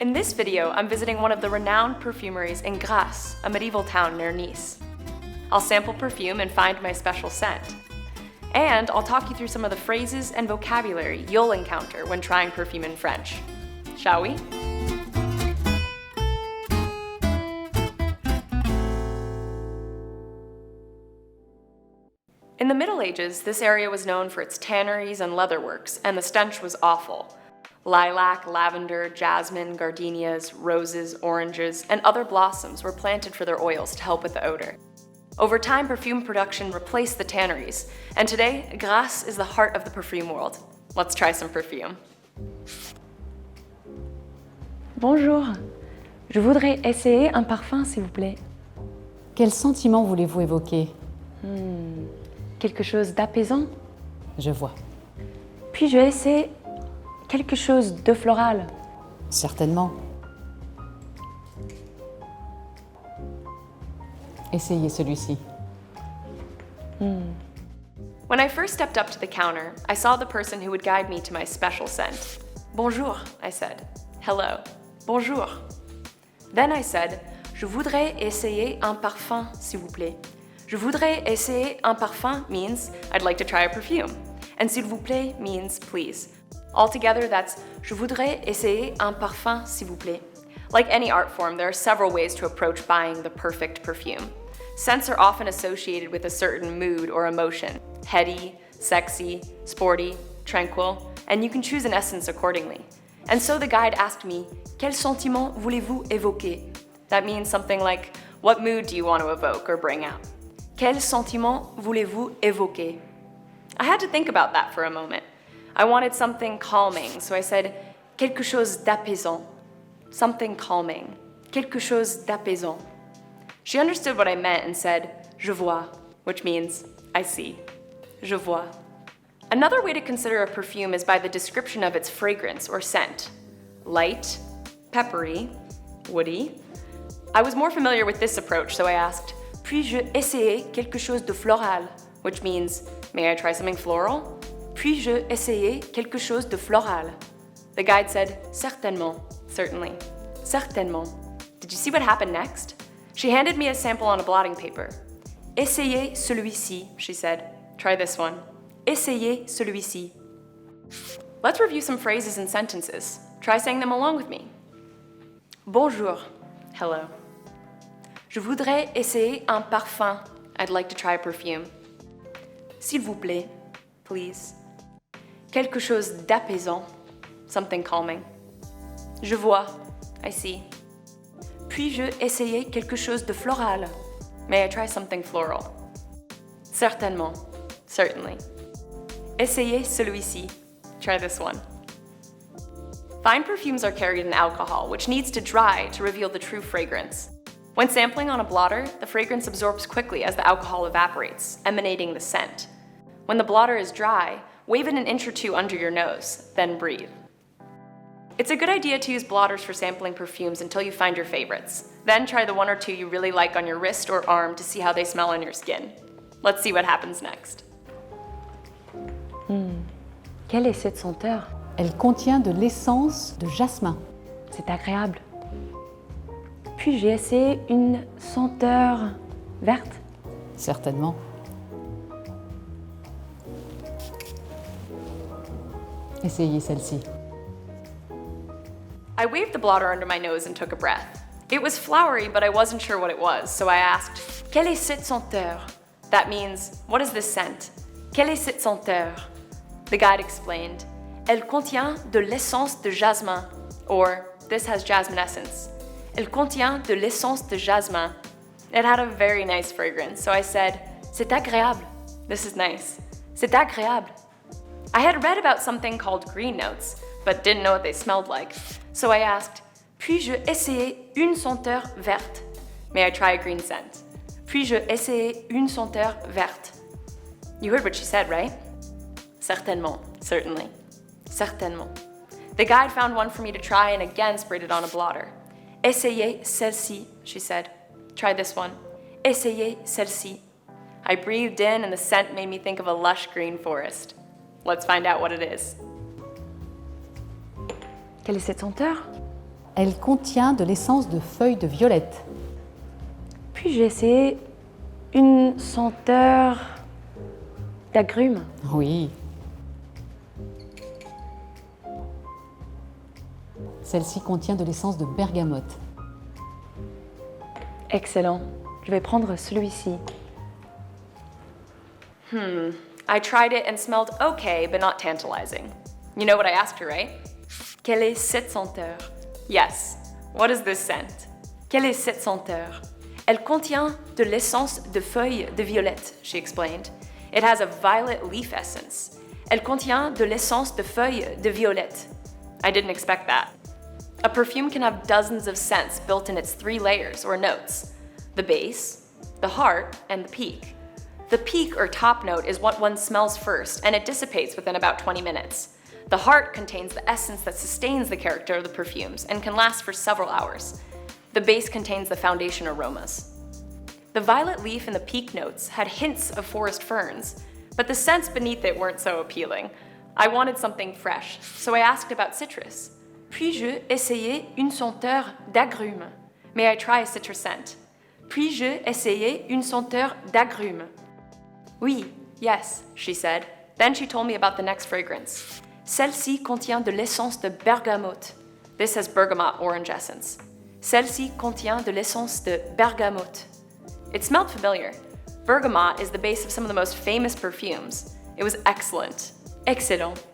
In this video, I'm visiting one of the renowned perfumeries in Grasse, a medieval town near Nice. I'll sample perfume and find my special scent. And I'll talk you through some of the phrases and vocabulary you'll encounter when trying perfume in French. Shall we? In the Middle Ages, this area was known for its tanneries and leatherworks, and the stench was awful. Lilac, lavender, jasmine, gardenias, roses, oranges, and other blossoms were planted for their oils to help with the odor. Over time, perfume production replaced the tanneries, and today, Grasse is the heart of the perfume world. Let's try some perfume. Bonjour, je voudrais essayer un parfum, s'il vous plaît. Quel sentiment voulez-vous évoquer? Quelque chose d'apaisant. Je vois. Puis-je essayer quelque chose de floral? Certainement. Essayez celui-ci. When I first stepped up to the counter, I saw the person who would guide me to my special scent. Bonjour, I said. Hello. Bonjour. Then I said, je voudrais essayer un parfum, s'il vous plaît. Je voudrais essayer un parfum means I'd like to try a perfume, and s'il vous plaît means please. Altogether, that's je voudrais essayer un parfum, s'il vous plaît. Like any art form, there are several ways to approach buying the perfect perfume. Scents are often associated with a certain mood or emotion, heady, sexy, sporty, tranquil, and you can choose an essence accordingly. And so the guide asked me, quel sentiment voulez-vous évoquer? That means something like, what mood do you want to evoke or bring out? Quel sentiment voulez-vous évoquer? I had to think about that for a moment. I wanted something calming, so I said, quelque chose d'apaisant. Something calming. Quelque chose d'apaisant. She understood what I meant and said, je vois, which means, I see. Je vois. Another way to consider a perfume is by the description of its fragrance or scent. Light, peppery, woody. I was more familiar with this approach, so I asked, puis-je essayer quelque chose de floral? Which means, may I try something floral? Puis-je essayer quelque chose de floral? The guide said, certainement, certainly, certainement. Did you see what happened next? She handed me a sample on a blotting paper. Essayez celui-ci, she said. Try this one. Essayez celui-ci. Let's review some phrases and sentences. Try saying them along with me. Bonjour. Hello. Je voudrais essayer un parfum. I'd like to try a perfume. S'il vous plaît. Please. Quelque chose d'apaisant. Something calming. Je vois. I see. Puis-je essayer quelque chose de floral? May I try something floral? Certainement. Certainly. Essayez celui-ci. Try this one. Fine perfumes are carried in alcohol, which needs to dry to reveal the true fragrance. When sampling on a blotter, the fragrance absorbs quickly as the alcohol evaporates, emanating the scent. When the blotter is dry, wave it an inch or two under your nose, then breathe. It's a good idea to use blotters for sampling perfumes until you find your favorites. Then try the one or two you really like on your wrist or arm to see how they smell on your skin. Let's see what happens next. Quelle est cette senteur? Elle contient de l'essence de jasmin. C'est agréable. Puis-je essayer une senteur verte? Certainement. Essayez celle-ci. I waved the blotter under my nose and took a breath. It was flowery, but I wasn't sure what it was, so I asked, quelle est cette senteur? That means, what is this scent? Quelle est cette senteur? The guide explained, elle contient de l'essence de jasmin, or this has jasmine essence. Elle contient de l'essence de jasmin. It had a very nice fragrance, so I said, c'est agréable. This is nice. C'est agréable. I had read about something called green notes, but didn't know what they smelled like. So I asked, puis-je essayer une senteur verte? May I try a green scent? Puis-je essayer une senteur verte? You heard what she said, right? Certainement, certainly, certainement. The guide found one for me to try and again sprayed it on a blotter. Essayez celle-ci, she said. Try this one. Essayez celle-ci. I breathed in and the scent made me think of a lush green forest. Let's find out what it is. Quelle est cette senteur? Elle contient de l'essence de feuilles de violette. Puis-je essayer une senteur d'agrumes? Oui. Celle-ci contient de l'essence de bergamote. Excellent. Je vais prendre celui-ci. I tried it and smelled okay, but not tantalizing. You know what I asked her, right? Quelle est cette senteur? Yes. What is this scent? Quelle est cette senteur? Elle contient de l'essence de feuilles de violette, she explained. It has a violet leaf essence. Elle contient de l'essence de feuilles de violette. I didn't expect that. A perfume can have dozens of scents built in its 3 layers or notes: the base, the heart, and the peak. The peak or top note is what one smells first, and it dissipates within about 20 minutes. The heart contains the essence that sustains the character of the perfumes and can last for several hours. The base contains the foundation aromas. The violet leaf in the peak notes had hints of forest ferns, but the scents beneath it weren't so appealing. I wanted something fresh, so I asked about citrus. Puis-je essayer une senteur d'agrumes? May I try a citrus scent? Puis-je essayer une senteur d'agrumes? Oui, yes, she said. Then she told me about the next fragrance. Celle-ci contient de l'essence de bergamote. This has bergamot orange essence. Celle-ci contient de l'essence de bergamote. It smelled familiar. Bergamot is the base of some of the most famous perfumes. It was excellent. Excellent.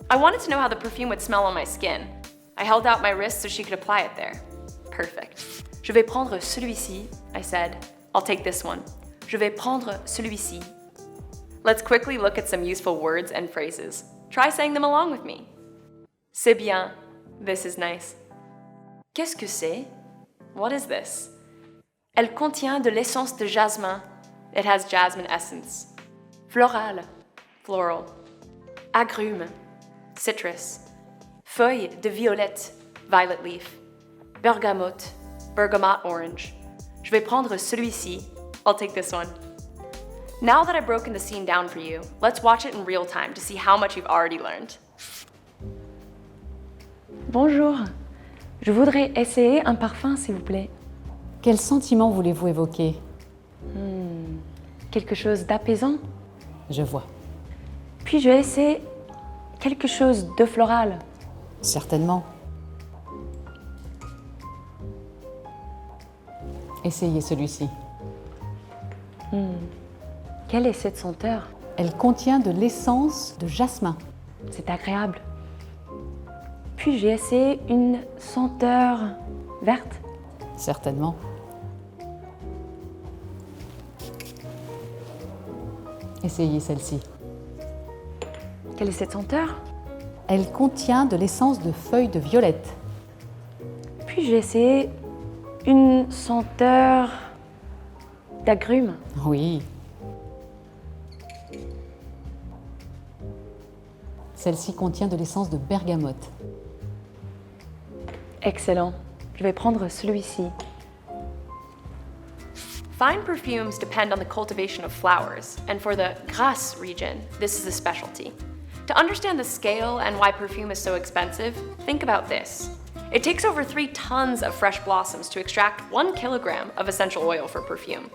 I wanted to know how the perfume would smell on my skin. I held out my wrist so she could apply it there. Perfect. Je vais prendre celui-ci, I said. I'll take this one. Je vais prendre celui-ci. Let's quickly look at some useful words and phrases. Try saying them along with me. C'est bien. This is nice. Qu'est-ce que c'est? What is this? Elle contient de l'essence de jasmin. It has jasmine essence. Floral. Floral. Agrumes. Citrus. Feuille de violette. Violet leaf. Bergamote. Bergamot orange. Je vais prendre celui-ci. I'll take this one. Now that I've broken the scene down for you, let's watch it in real time to see how much you've already learned. Bonjour. Je voudrais essayer un parfum, s'il vous plaît. Quel sentiment voulez-vous évoquer? Quelque chose d'apaisant. Je vois. Puis je essaie quelque chose de floral. Certainement. Essayez celui-ci. Quelle est cette senteur? Elle contient de l'essence de jasmin. C'est agréable. Puis j'ai essayé une senteur verte. Certainement. Essayez celle-ci. Quelle est cette senteur? Elle contient de l'essence de feuilles de violette. Puis j'ai essayé une senteur d'agrumes. Oui. Celle-ci contient de l'essence de bergamote. Excellent. Je vais prendre celui-ci. Fine perfumes depend on the cultivation of flowers, and for the Grasse region, this is a specialty. To understand the scale and why perfume is so expensive, think about this. It takes over 3 tons of fresh blossoms to extract 1 kilogram of essential oil for perfume.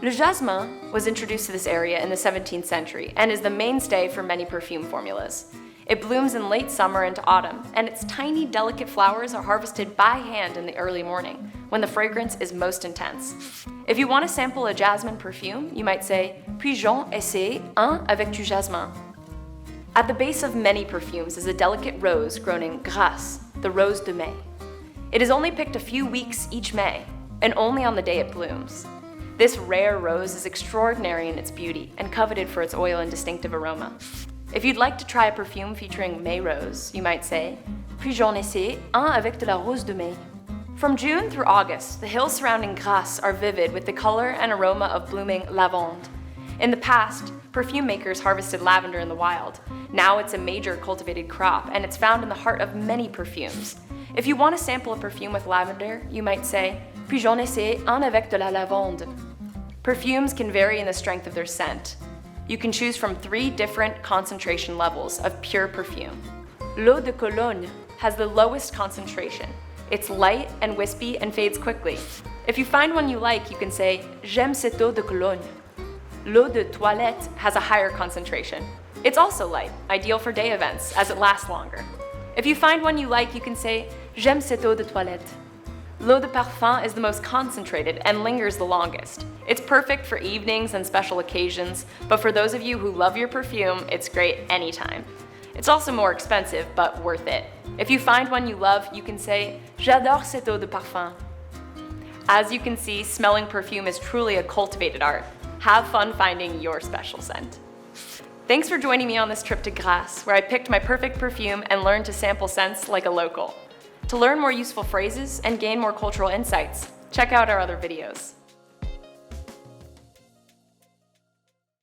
Le jasmin was introduced to this area in the 17th century and is the mainstay for many perfume formulas. It blooms in late summer into autumn, and its tiny, delicate flowers are harvested by hand in the early morning, when the fragrance is most intense. If you want to sample a jasmine perfume, you might say, puis-je essayer un avec du jasmin? At the base of many perfumes is a delicate rose grown in Grasse, the rose de May. It is only picked a few weeks each May, and only on the day it blooms. This rare rose is extraordinary in its beauty and coveted for its oil and distinctive aroma. If you'd like to try a perfume featuring May rose, you might say, puis-je essayer un avec de la rose de May? From June through August, the hills surrounding Grasse are vivid with the color and aroma of blooming lavande. In the past, perfume makers harvested lavender in the wild. Now it's a major cultivated crop, and it's found in the heart of many perfumes. If you want to sample a perfume with lavender, you might say, puis-je essayer un avec de la lavande? Perfumes can vary in the strength of their scent. You can choose from 3 different concentration levels of pure perfume. L'eau de Cologne has the lowest concentration, It's light and wispy and fades quickly. If you find one you like, you can say, J'aime cette eau de Cologne. L'eau de toilette has a higher concentration. It's also light, ideal for day events, as it lasts longer. If you find one you like, you can say, J'aime cette eau de toilette. L'eau de parfum is the most concentrated and lingers the longest. It's perfect for evenings and special occasions, but for those of you who love your perfume, it's great anytime. It's also more expensive, but worth it. If you find one you love, you can say, J'adore cette eau de parfum. As you can see, smelling perfume is truly a cultivated art. Have fun finding your special scent. Thanks for joining me on this trip to Grasse, where I picked my perfect perfume and learned to sample scents like a local. To learn more useful phrases and gain more cultural insights, check out our other videos.